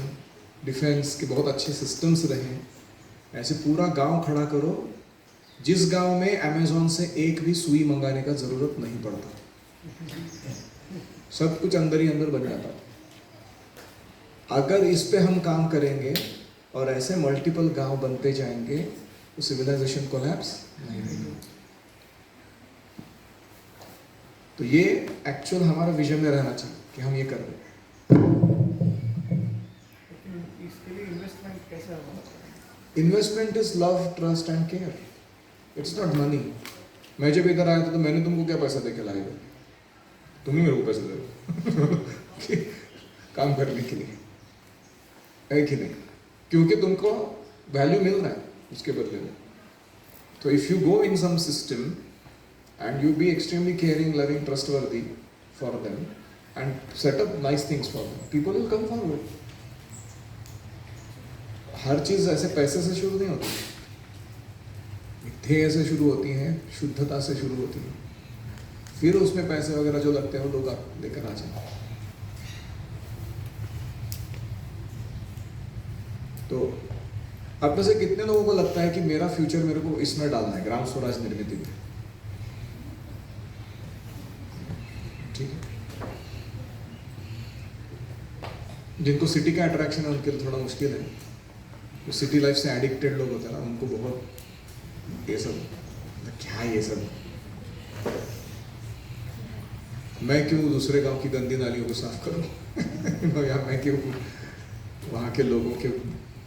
डिफेंस के बहुत अच्छे सिस्टम्स रहें। ऐसे पूरा गांव खड़ा करो जिस गांव में अमेज़न से एक भी सुई मंगाने का ज़रूरत नहीं पड़ता, सब कुछ अंदर ही अंदर बन जाता। अगर इस पे हम काम करेंगे और ऐसे मल्टीपल गांव बनते जाएंगे तो सिविलाइजेशन कोलैप्स नहीं होगी। तो ये एक्चुअल हमारा विजन में रहना चाहिए कि हम ये कर रहे हैं। इसके लिए इन्वेस्टमेंट कैसे होगा? Investment is love, trust and care, it's not money. मैं जब इधर आया था तो मैंने तुमको क्या पैसा दे के लाया था? तुम ही मेरे को पैसा दे काम करने के लिए, है कि नहीं? क्योंकि तुमको वैल्यू मिल रहा है उसके बदले में। तो if you go in some system and you be extremely caring, loving, trustworthy for them and set up nice things for them, people will come forward. हर चीज ऐसे पैसे से शुरू नहीं होती, ध्येय से शुरू होती हैं, शुद्धता से शुरू होती है, फिर उसमें पैसे वगैरह जो लगते हैं वो लोग लेकर आ जाए। तो आप में से कितने लोगों को लगता है कि मेरा फ्यूचर मेरे को इसमें डालना है, ग्राम स्वराज निर्मित में? ठीक है। जिनको सिटी का अट्रैक्शन है उनके लिए थोड़ा मुश्किल है, तो सिटी लाइफ से एडिक्टेड लोग होते हैं ना, उनको बहुत ये सब क्या ये सब, मैं क्यों दूसरे गांव की गंदी नालियों को साफ करूं या मैं क्यों वहां के लोगों के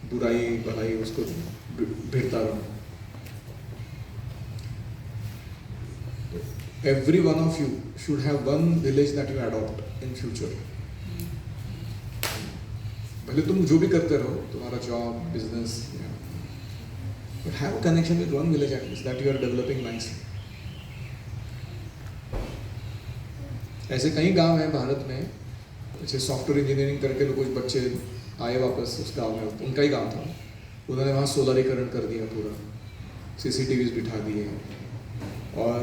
बुराई भलाई उसको भिड़ता रहूं। Every one of you should have one village that you adopt in future. भले तुम जो भी करते रहो, तुम्हारा job, business, but have a connection with one village at least that you are developing nicely. ऐसे कई गांव हैं भारत में, जैसे सॉफ्टवेयर इंजीनियरिंग करके लोग, कुछ बच्चे आए वापस उस गांव में, उनका ही गांव था, उन्होंने वहाँ सोलरीकरण कर दिया पूरा, CCTVs बिठा दिए और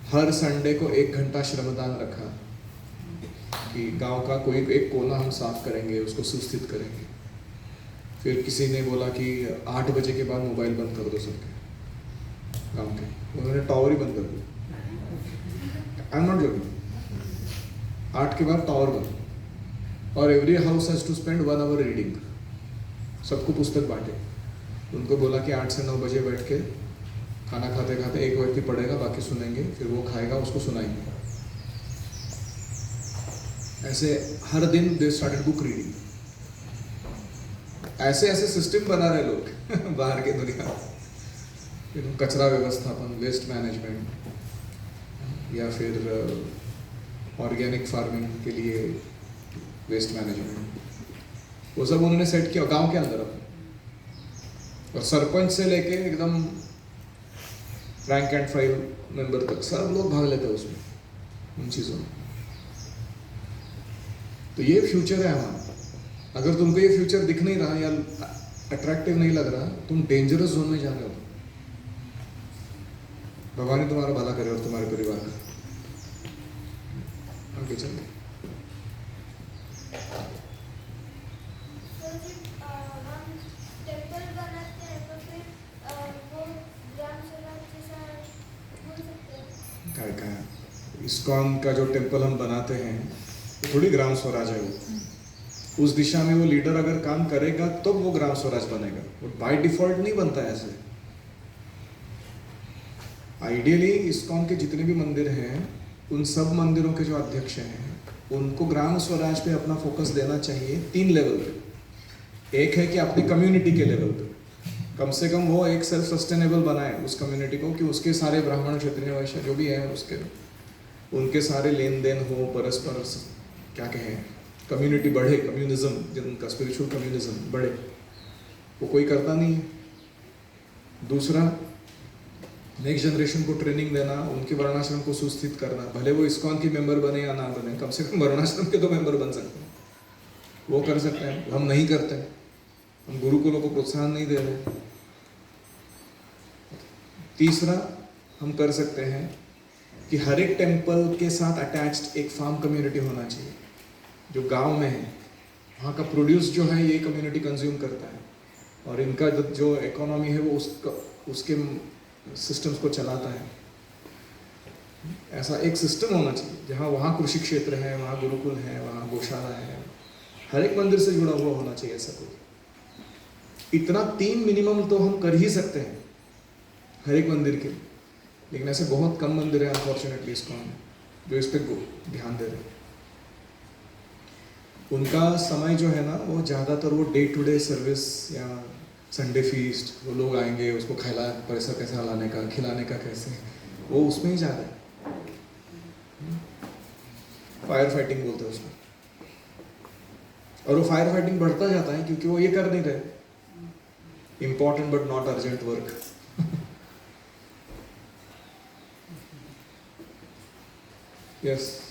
हर संडे को 1 घंटा श्रमदान रखा कि गांव का कोई एक कोना हम साफ करेंगे, उसको सुस्थित करेंगे। फिर किसी ने बोला कि 8 बजे के बाद मोबाइल बंद कर दो सबके गांव के, उन्होंने टावर ही बंद कर दिया। आई एम नॉट जोकिंग, 8 के बाद टावर बंद, और every house has to spend 1 hour reading. सबको पुस्तक बांटे, उनको बोला कि 8 से 9 बजे बैठ के खाना खाते खाते एक व्यक्ति पढ़ेगा, बाकी सुनेंगे, फिर वो खाएगा, उसको सुनाएंगे। ऐसे हर दिन दे स्टार्टेड बुक रीडिंग। ऐसे ऐसे सिस्टम बना रहे लोग बाहर के दुनिया में। कचरा व्यवस्थापन, वेस्ट मैनेजमेंट, या फिर ऑर्गेनिक फार्मिंग के लिए वेस्ट मैनेजमेंट, वो सब उन्होंने सेट किया गांव के अंदर अपने। और सरपंच से लेके एकदम रैंक एंड फाइल मेंबर तक सब लोग भाग लेते हैं उसमें, उन चीज़ों में। तो ये फ्यूचर है हमारा। अगर तुमको ये फ्यूचर दिख नहीं रहा या अट्रैक्टिव नहीं लग रहा, तुम डेंजरस जोन में जा रहे हो। भगवान ही तुम्हारा भला करे और तुम्हारे परिवार का। आगे चलिए। हम टेम्पल बनाते हैं तो फिर वो ग्राम सभा जैसा बोल सकते हैं? क्या इस्कॉन का जो टेम्पल हम बनाते हैं, वो थोड़ी ग्राम स्वराज है। वो उस दिशा में वो लीडर अगर काम करेगा तो वो ग्राम स्वराज बनेगा, वो बाय डिफॉल्ट नहीं बनता है ऐसे। आइडियली इस्कॉन के जितने भी मंदिर हैं, उन सब मंदिरों के जो अध्यक्ष हैं, उनको ग्राम स्वराज पे अपना फोकस देना चाहिए 3 लेवल पे। एक है कि अपनी कम्युनिटी के लेवल पे कम से कम वो एक सेल्फ सस्टेनेबल बनाए उस कम्युनिटी को, कि उसके सारे ब्राह्मण, क्षत्रिय, वैश्य जो भी है उसके, उनके सारे लेन देन हो, परस्पर क्या कहें, कम्युनिटी बढ़े, कम्युनिज्म जिनका स्पिरिचुअल कम्युनिज्म बढ़े। वो कोई करता नहीं है। दूसरा, नेक्स्ट जनरेशन को ट्रेनिंग देना, उनके वर्णाश्रम को सुस्थित करना। भले वो इस्कॉन की मेंबर बने या ना बने, कम से कम वर्णाश्रम के तो मेंबर बन सकते हैं, वो कर सकते हैं। हम नहीं करते, हम गुरुकुलों को प्रोत्साहन नहीं दे रहे। तीसरा, हम कर सकते हैं कि हर एक टेम्पल के साथ अटैच्ड एक फार्म कम्युनिटी होना चाहिए, जो गांव में है। वहाँ का प्रोड्यूस जो है ये कम्युनिटी कंज्यूम करता है, और इनका जो इकोनॉमी है वो उसके सिस्टम्स को चलाता है। ऐसा एक सिस्टम होना चाहिए जहाँ वहाँ कृषि क्षेत्र है, वहाँ गुरुकुल है, वहाँ गौशाला है, हर एक मंदिर से जुड़ा हुआ होना चाहिए ऐसा कुछ। इतना 3 मिनिमम तो हम कर ही सकते हैं हर एक मंदिर के, लेकिन ऐसे बहुत कम मंदिर हैं अनफॉर्चुनेटली इस्कॉन जो इस पर ध्यान दे रहे हैं। उनका समय जो है ना, वो ज़्यादातर वो डे टू डे सर्विस या संडे फीस्ट, वो लोग आएंगे, उसको पैसा कैसे लाने का, खिलाने का कैसे, वो उसमें ही ज़्यादा है। फायर फाइटिंग बोलते हैं उसको, और वो फायर फाइटिंग बढ़ता जाता है क्योंकि वो ये कर नहीं रहे important but not urgent work. Yes,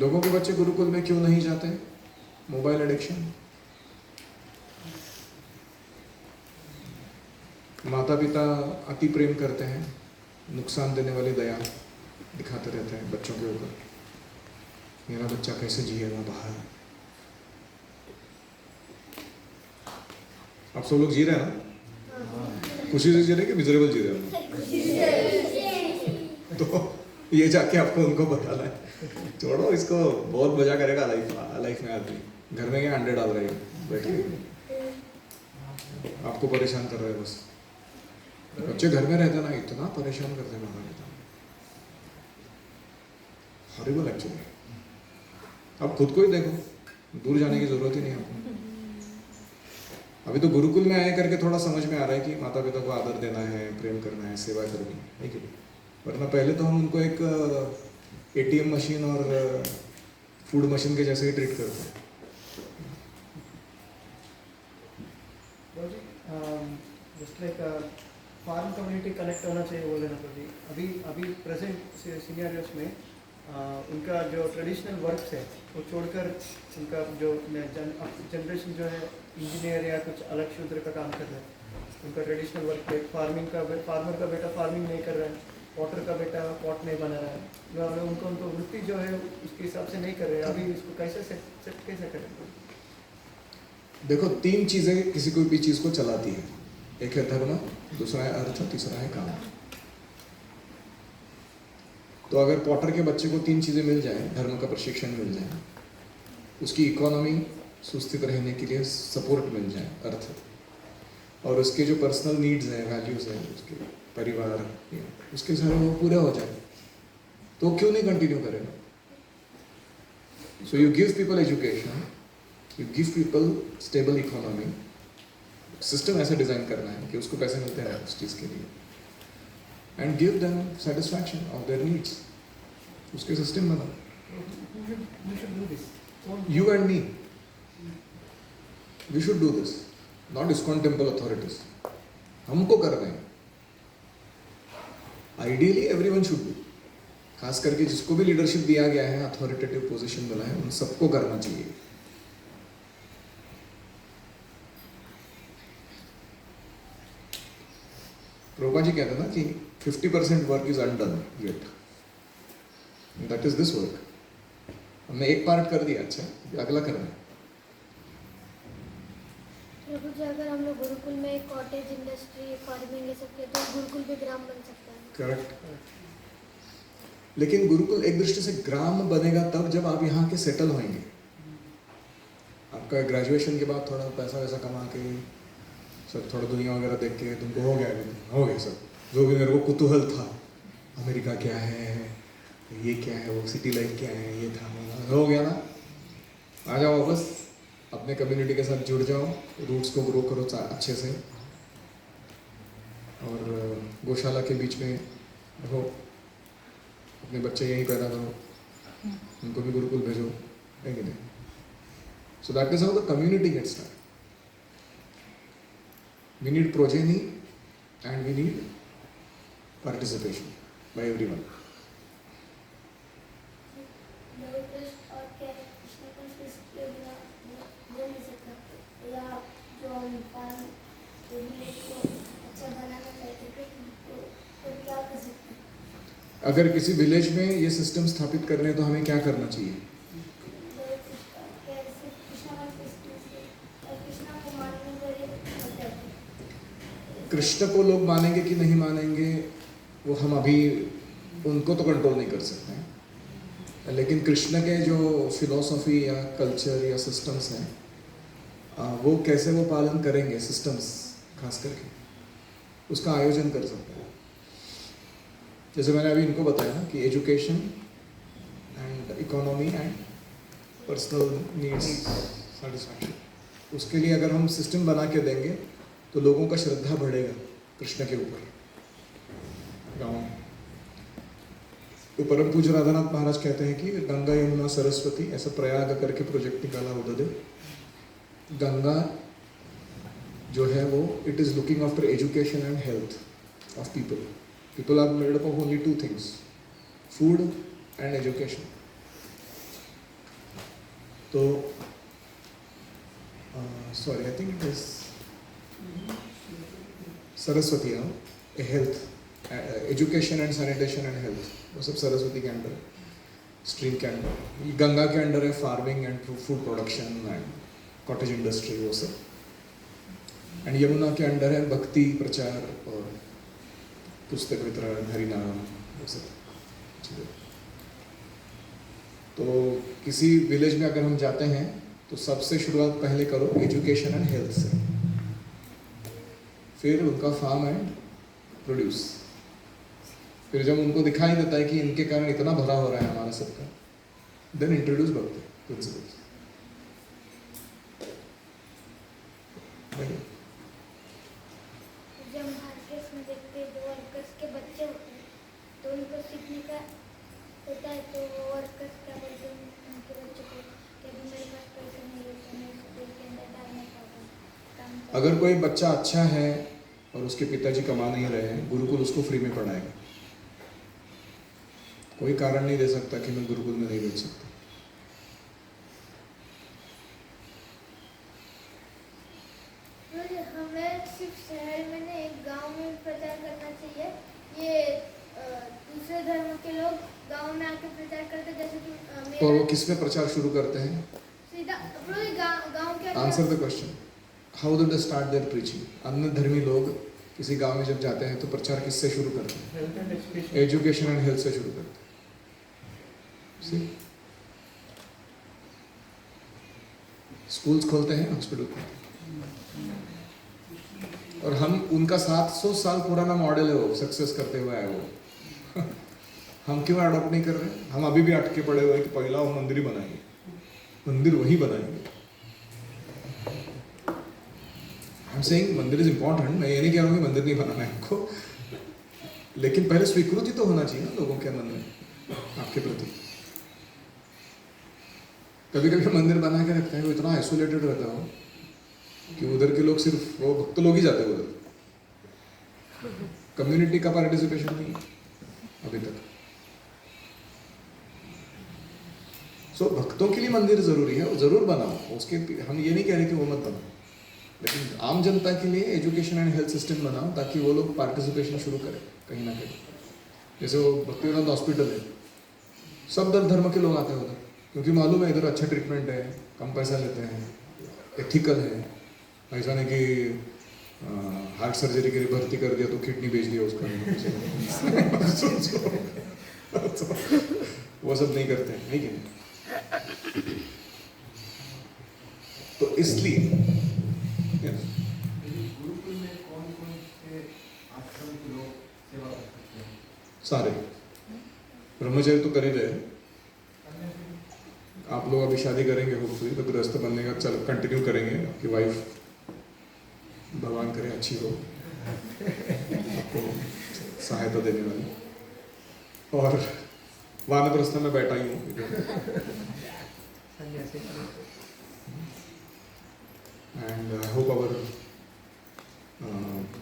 लोगों के बच्चे गुरुकुल में क्यों नहीं जाते? Mobile addiction. माता पिता अति प्रेम करते हैं, नुकसान देने वाली दया दिखाते रहते हैं बच्चों के ऊपर। मेरा बच्चा कैसे जिएगा बाहर। आप सब लोग जी रहे हैं ना? खुशी से जी रहे हैं कि मिजरेबल जी रहे हैं? तो ये जाके आपको उनको बताना है। छोड़ो इसको, बहुत मजा करेगा लाइफ में आदमी। घर में क्या अंडे डाल रहे हैं बैठे, आपको परेशान कर रहे हैं बस। बच्चे घर में रहते ना, इतना परेशान करते हैं माता पिता, हॉरिबल एक्चुअली। अब खुद को ही देखो, दूर जाने की जरूरत ही नहीं आपको। अभी तो गुरुकुल में आए करके थोड़ा समझ में आ रहा है कि माता पिता को आदर देना है, प्रेम करना है, सेवा करनी है कि नहीं? वरना पहले तो हम उनको एक ATM मशीन और फूड मशीन के जैसे ही ट्रीट करते हैं। Just like farm community connect होना चाहिए बोले ना प्रभु जी। अभी अभी प्रेजेंट सीनियर्स में उनका जो ट्रेडिशनल वर्क्स है वो छोड़कर उनका जो जनरेशन जो है इंजीनियर या कुछ अलग शूद्र का काम कर रहा है। उनका ट्रेडिशनल वर्क पे फार्मर का बेटा फार्मिंग नहीं कर रहा है, पॉटर का बेटा पॉट नहीं बना रहा है, उनको वृत्ति जो है उसके हिसाब से नहीं कर रहे हैं। अभी इसको कैसे सेट कैसे करें? देखो, 3 चीज़ें किसी कोई भी चीज़ को चलाती है। एक है धर्म, दूसरा है अर्थ, तीसरा है काम। तो अगर पॉटर के बच्चे को 3 चीज़ें मिल जाए, धर्म का प्रशिक्षण मिल जाए, उसकी इकोनॉमी सुस्थित रहने के लिए सपोर्ट मिल जाए अर्थ, और उसके जो पर्सनल नीड्स हैं, वैल्यूज़ हैं, उसके परिवार, उसके सारे वो पूरे हो जाए, तो क्यों नहीं कंटिन्यू करेगा? So you give people education, you give people stable economy. System ऐसा डिज़ाइन करना है कि उसको पैसे मिलते हैं उस चीज़ के लिए, and give them satisfaction of their needs. उसके सिस्टम बनाओ। You and me, we should do this, not ISKCON temple authorities. हमको करना है। आइडियली एवरीवन शुड डू, खास करके जिसको भी लीडरशिप दिया गया है, अथॉरिटेटिव पोजीशन मिला है, उन सबको करना चाहिए। प्रभुपा जी कहते हैं ना कि 50% work is undone yet, that is this work. हमने एक पार्ट कर दिया, अच्छा अगला करना है। प्रभु जी, अगर हम लोग गुरुकुल में कॉटेज इंडस्ट्री, फार्मिंग ये सब के, तो गुरुकुल भी ग्राम बन सकता है। करेक्ट। लेकिन गुरुकुल एक दृष्टि से ग्राम बनेगा तब जब आप यहाँ के सेटल होंगे। आपका ग्रेजुएशन के बाद थोड़ा पैसा वैसा कमा के, सब थोड़ा दुनिया वगैरह देख के तुमको हो गया सब, जो भी मेरे को कुतूहल था, अमेरिका क्या है, ये क्या है, वो सिटी लाइफ क्या है, ये था, हो गया ना। आ जाओ वापस, अपने कम्युनिटी के साथ जुड़ जाओ, रूट्स को ग्रो करो अच्छे से, और गौशाला के बीच में रहो, अपने बच्चे यहीं पैदा करो, उनको भी गुरुकुल भेजो, है कि नहीं? So that is how the community gets start. We need progeny and we need participation by everyone. अगर किसी विलेज में ये सिस्टम स्थापित करने हैं तो हमें क्या करना चाहिए? कृष्ण को लोग मानेंगे कि नहीं मानेंगे, वो हम अभी उनको तो कंट्रोल नहीं कर सकते हैं, लेकिन कृष्ण के जो फिलॉसफी या कल्चर या सिस्टम्स हैं, वो कैसे वो पालन करेंगे, सिस्टम्स खास करके, उसका आयोजन कर सकते हैं। जैसे मैंने अभी इनको बताया ना कि education and economy and personal needs satisfaction, उसके लिए अगर हम सिस्टम बना के देंगे तो लोगों का श्रद्धा बढ़ेगा कृष्ण के ऊपर गाँव में। तो परम पूज्य राधानाथ महाराज कहते हैं कि गंगा यमुना सरस्वती ऐसा प्रयाग करके प्रोजेक्ट निकाला उधर। गंगा जो है वो it is looking after education and health of people. People are made up of only 2 things, food and education. तो sorry, I think it is Saraswati, health, education and sanitation and health, वो सब सरस्वती के under, stream के under. Ganga के under है farming and food production and cottage industry, वो सब। And Yamuna के अंडर है भक्ति प्रचार और पुस्तक वितरण, हरिनाम, वो सब चीज़ें। तो किसी विलेज में अगर हम जाते हैं तो सबसे शुरुआत पहले करो एजुकेशन एंड हेल्थ से, फिर उनका फार्म एंड प्रोड्यूस। फिर जब उनको दिखाई देता है कि इनके कारण इतना भला हो रहा है हमारा सबका, देन इंट्रोड्यूस भक्ति प्रिंसिपल्स। जब मार्केट में देखते हैं जो वर्कर्स के बच्चे होते हैं तो उनको सीखने का होता है, तो वर्कर्स क्या बोलते हैं उनके बच्चों को कि अभी मेरे पास पैसे नहीं है तो मैं स्कूल के अंदर डालने का काम। अगर कोई बच्चा अच्छा है और उसके पिताजी कमा नहीं रहे हैं, गुरुकुल उसको फ्री में पढ़ाएगा। कोई कारण नहीं दे सकता कि मैं गुरुकुल में नहीं भेज सकता। हमें सिर्फ शहर में नहीं, एक गांव में प्रचार करना चाहिए। ये दूसरे धर्म के लोग गांव में आके प्रचार करते, जैसे कि और वो किस में प्रचार शुरू करते हैं? सीधा गांव के answer the question. How do they start their preaching? अन्य धर्मी लोग किसी गांव में जब जाते हैं तो प्रचार किससे शुरू करते हैं? Health and education, education and health से शुरू करते हैं। स्कूल्स खोलते हैं, हॉस्पिटल खोलते हैं। और हम उनका 700 साल पुराना मॉडल है, वो सक्सेस करते हुए आए वो। हम क्यों अडॉप्ट नहीं कर रहे? हम अभी भी अटके पड़े हुए कि पहला वो मंदिर ही बनाएंगे, मंदिर वही बनाएंगे। I'm saying मंदिर इज इम्पोर्टेंट, मैं ये नहीं कह रहा हूँ कि मंदिर नहीं बनाना है आपको, लेकिन पहले स्वीकृति तो होना चाहिए ना लोगों के मन में आपके प्रति। कभी कभी मंदिर बना के रखते हैं, वो इतना आइसोलेटेड रहता हो कि उधर के लोग सिर्फ वो भक्त लोग ही जाते हैं उधर, कम्युनिटी का पार्टिसिपेशन नहीं अभी तक। सो भक्तों के लिए मंदिर जरूरी है, वो जरूर बनाओ, उसके हम ये नहीं कह रहे कि वो मत बनाओ, लेकिन आम जनता के लिए एजुकेशन एंड हेल्थ सिस्टम बनाओ ताकि वो लोग पार्टिसिपेशन शुरू करें कहीं ना कहीं। जैसे वो भक्तिवेदांत हॉस्पिटल है, सब धर्म के लोग आते हैं उधर, क्योंकि मालूम है इधर अच्छा ट्रीटमेंट है, कम पैसा लेते हैं, एथिकल है। ऐसा नहीं कि हार्ट सर्जरी के लिए भर्ती कर दिया तो किडनी बेच दिया उसका। वो सब नहीं करते हैं, नहीं कि नहीं? तो इसलिए गुरुकुल में कौन कौन से आश्रम के लोग सेवा कर सकते हैं? सारे ब्रह्मचर्य तो कर ही रहे हैं। आप लोग अभी शादी करेंगे, होपफुली तो गृहस्थ बनने का चल कंटिन्यू करेंगे। आपकी वाइफ भगवान करे अच्छी हो, आपको सहायता देने वाली। और वानप्रस्थ में बैठा ही हूँ, सन्यासी। and I hope our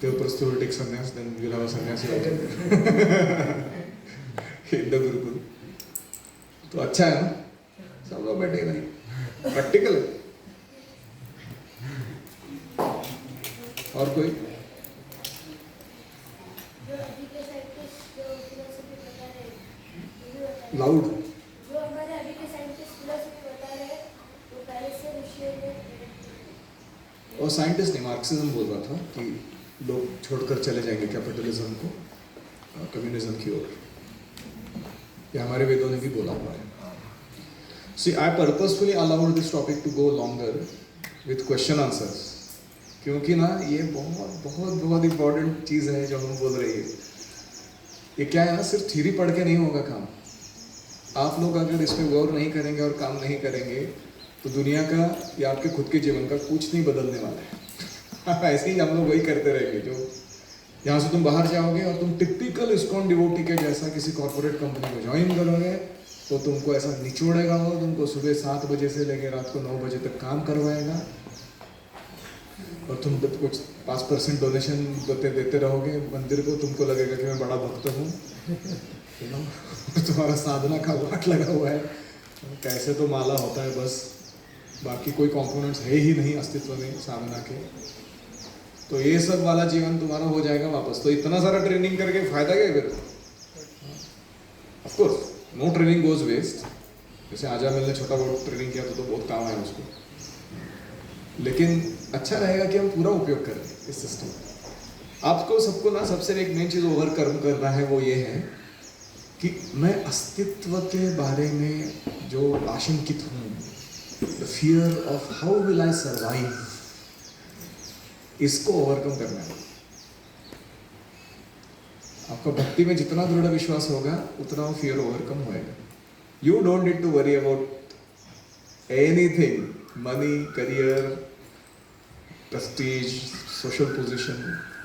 Devaprastha will take sannyas, then we'll have a sannyasi also in the Gurukul। तो अच्छा है ना, सब लोग बैठे नहीं, प्रैक्टिकल है। और कोई? जो अभी के साइंटिस्ट जो फिलोसफी बता रहे हैं, लाउड। जो हमारे अभी के साइंटिस्ट फिलोसफी बता रहे हैं, वो पहले से ऋषियों ने। और साइंटिस्ट ने मार्क्सिज्म बोल रहा था कि लोग छोड़कर चले जाएंगे कैपिटलिज्म को, कम्युनिज्म की ओर। ये हमारे वेदों ने भी बोला हुआ है। See, I purposefully allowed this topic to go longer with question answers, क्योंकि ना ये बहुत बहुत बहुत इम्पोर्टेंट चीज़ है जो हम बोल रहे हैं। ये क्या है ना, सिर्फ थ्योरी पढ़ के नहीं होगा काम। आप लोग अगर इस पर गौर नहीं करेंगे और काम नहीं करेंगे तो दुनिया का या आपके खुद के जीवन का कुछ नहीं बदलने वाला है। ऐसे ही हम लोग वही करते रहेंगे। जो यहाँ से तुम बाहर जाओगे और तुम टिपिकल इस्कॉन डिवोटी के जैसा किसी कॉर्पोरेट कंपनी को ज्वाइन करोगे तो तुमको ऐसा निचोड़ेगा, वो तुमको सुबह 7 बजे से लेकर रात को 9 बजे तक काम करवाएगा और तुम कुछ 5% डोनेशन देते रहोगे मंदिर को। तुमको लगेगा कि मैं बड़ा भक्त हूँ, तुम्हारा साधना का वाट लगा हुआ है। कैसे तो माला होता है बस, बाकी कोई कंपोनेंट्स है ही नहीं अस्तित्व में साधना के। तो ये सब वाला जीवन तुम्हारा हो जाएगा वापस। तो इतना सारा ट्रेनिंग करके फायदा क्या है फिर? Of course no training goes waste. जैसे आजामिल ने छोटा बहुत ट्रेनिंग किया तो बहुत काम आया उसको, लेकिन अच्छा रहेगा कि हम पूरा उपयोग करें इस सिस्टम। आपको सबको ना सबसे एक मेन चीज़ ओवरकम करना है, वो ये है कि मैं अस्तित्व के बारे में जो आशंकित हूँ, the fear of how will I survive, इसको ओवरकम करना है। आपका भक्ति में जितना दृढ़ विश्वास होगा उतना वो फियर ओवरकम होएगा। You don't need to worry about anything, money, career, prestige, social position,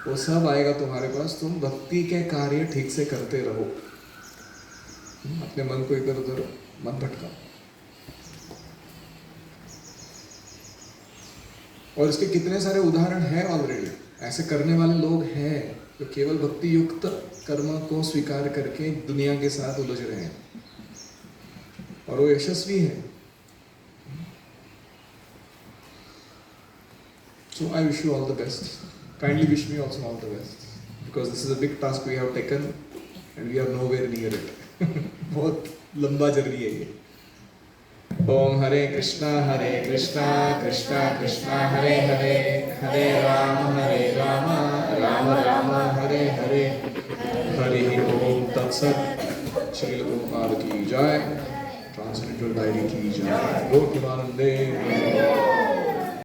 वो सब आएगा तुम्हारे पास। तुम भक्ति के कार्य ठीक से करते रहो, अपने मन को इधर उधर मत भटकाओ। और इसके कितने सारे उदाहरण हैं ऑलरेडी। ऐसे करने वाले लोग हैं जो केवल भक्ति युक्त कर्म को स्वीकार करके दुनिया के साथ उलझ रहे हैं और वो यशस्वी है. So I wish you all the best. Kindly wish me also all the best because this is a big task we have taken and we are nowhere near it. बहुत लंबा जर्नी है ये. ओम हरे कृष्णा कृष्णा कृष्णा हरे हरे, हरे राम राम राम हरे हरे. हरि ओम तत्सत. श्रील प्रभुपाद की जय. ट्रांसलेटर डायरी की जय. गौर प्रेमानंदे.